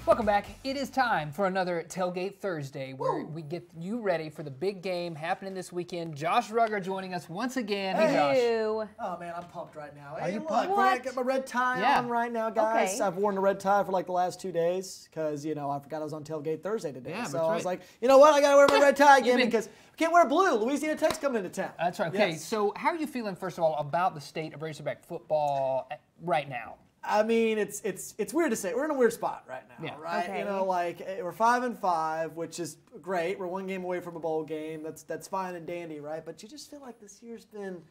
Welcome back. It is time for another Tailgate Thursday where we get you ready for the big game happening this weekend. Josh Rugger joining us once again. Hey, Josh. Oh, man, I'm pumped right now. Are you look, pumped? I got my red tie on right now, guys. Okay. I've worn the red tie for like the last 2 days because, you know, I forgot I was on Tailgate Thursday today. Yeah, so that's I was right. like, you know what? I got to wear my red tie again because we can't wear blue. Louisiana Tech's coming into town. That's right. Okay, Yes. so how are you feeling, first of all, about the state of Razorback football right now? I mean, it's weird to say. We're in a weird spot right now, right? Okay. You know, like we're 5-5, which is great. We're one game away from a bowl game. That's fine and dandy, right? But you just feel like this year's been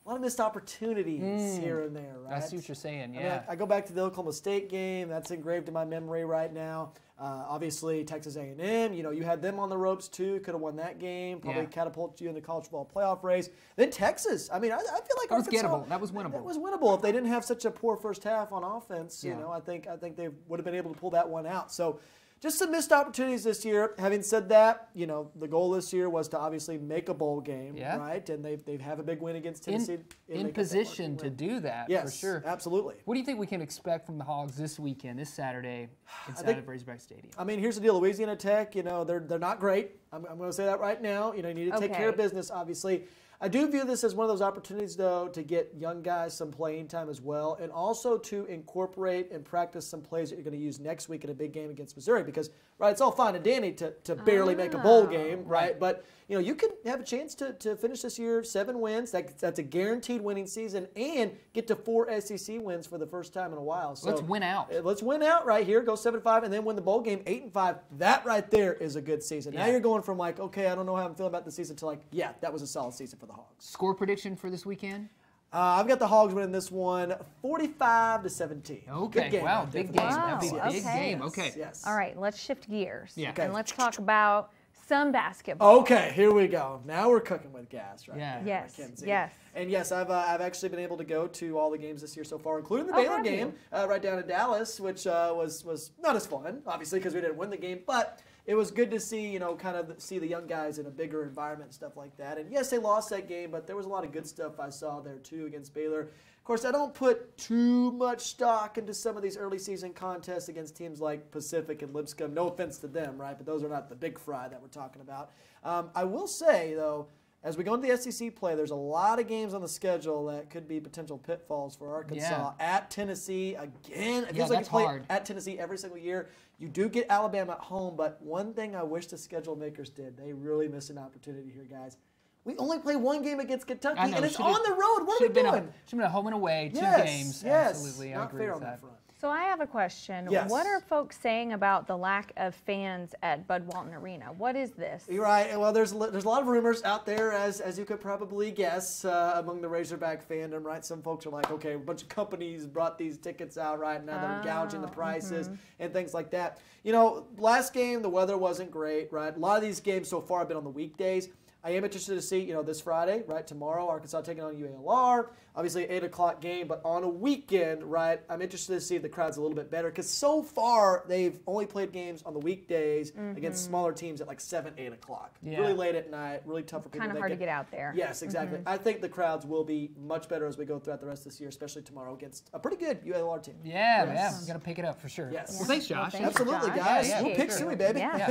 a lot of missed opportunities here and there, right? I see what you're saying, I yeah. mean, I go back to the Oklahoma State game. That's engraved in my memory right now. Obviously, Texas A&M, you know, you had them on the ropes too. Could have won that game. Probably catapulted you in the college football playoff race. Then Texas. I mean, I feel like That was Arkansas, gettable. That was winnable. That was winnable if they didn't have such a poor first half on offense. Yeah. You know, I think they would have been able to pull that one out. So, just some missed opportunities this year. Having said that, you know, the goal this year was to obviously make a bowl game, right? And they have a big win against Tennessee. In position to do that, yes, for sure. Absolutely. What do you think we can expect from the Hogs this weekend, this Saturday, inside of Razorback Stadium? I mean, here's the deal. Louisiana Tech, you know, they're not great. I'm going to say that right now. You know, you need to take care of business, obviously. I do view this as one of those opportunities, though, to get young guys some playing time as well, and also to incorporate and practice some plays that you're going to use next week in a big game against Missouri. Because, right, it's all fine and dandy to barely make a bowl game, right? But, you know, you could have a chance to finish this year 7 wins. That's a guaranteed winning season, and get to 4 SEC wins for the first time in a while. So Let's win out. Let's win out right here. Go 7-5, and then win the bowl game 8-5. That right there is a good season. Now you're going from like, okay, I don't know how I'm feeling about the season, to like, yeah, that was a solid season for the Hogs. Score prediction for this weekend? I've got the Hogs winning this one 45-17. Okay, Good game. wow, big game. Wow, That'd be a big okay. game. Okay. Yes. All right, let's shift gears. Yeah. Okay. And let's talk about some basketball. Okay, here we go. Now we're cooking with gas, right? Yeah. now, Yes, Mackenzie. yes. And yes, I've actually been able to go to all the games this year so far, including the Baylor have you? game right down in Dallas, which was not as fun, obviously, because we didn't win the game, but it was good to see, you know, kind of see the young guys in a bigger environment and stuff like that. And yes, they lost that game, but there was a lot of good stuff I saw there too against Baylor. Of course, I don't put too much stock into some of these early season contests against teams like Pacific and Lipscomb. No offense to them, right? But those are not the big fry that we're talking about. I will say, though, as we go into the SEC play, there's a lot of games on the schedule that could be potential pitfalls for Arkansas. At Tennessee, again, it feels like you play hard. at Tennessee every single year. You do get Alabama at home, but one thing I wish the schedule makers did, they really missed an opportunity here, guys. We only play one game against Kentucky, I know, and it's should've- on the road. What are we Should've been doing? Should have been a home and away, 2 Yes, games. yes. Absolutely, I Not agree fair with on that. that front. So I have a question. Yes. What are folks saying about the lack of fans at Bud Walton Arena? What is this? You're right. Well, there's a lot of rumors out there, as you could probably guess, among the Razorback fandom, right? Some folks are like, okay, a bunch of companies brought these tickets out, right? Now they're gouging the prices and things like that. You know, last game, the weather wasn't great, right? A lot of these games so far have been on the weekdays. I am interested to see, you know, this Friday, right, tomorrow, Arkansas taking on UALR. Obviously, 8 o'clock game, but on a weekend, right, I'm interested to see if the crowd's a little bit better, because so far, they've only played games on the weekdays against smaller teams at like 7, 8 o'clock. Yeah. Really late at night, really tough for people Kind to of make hard it. to get out there. Yes, exactly. I think the crowds will be much better as we go throughout the rest of this year, especially tomorrow against a pretty good UALR team. Yeah, we're going to pick it up for sure. Yes. Well, thanks, Josh. Well, thanks, Absolutely, Josh. guys. Yeah, We'll pick sure. Suey, baby. Yeah.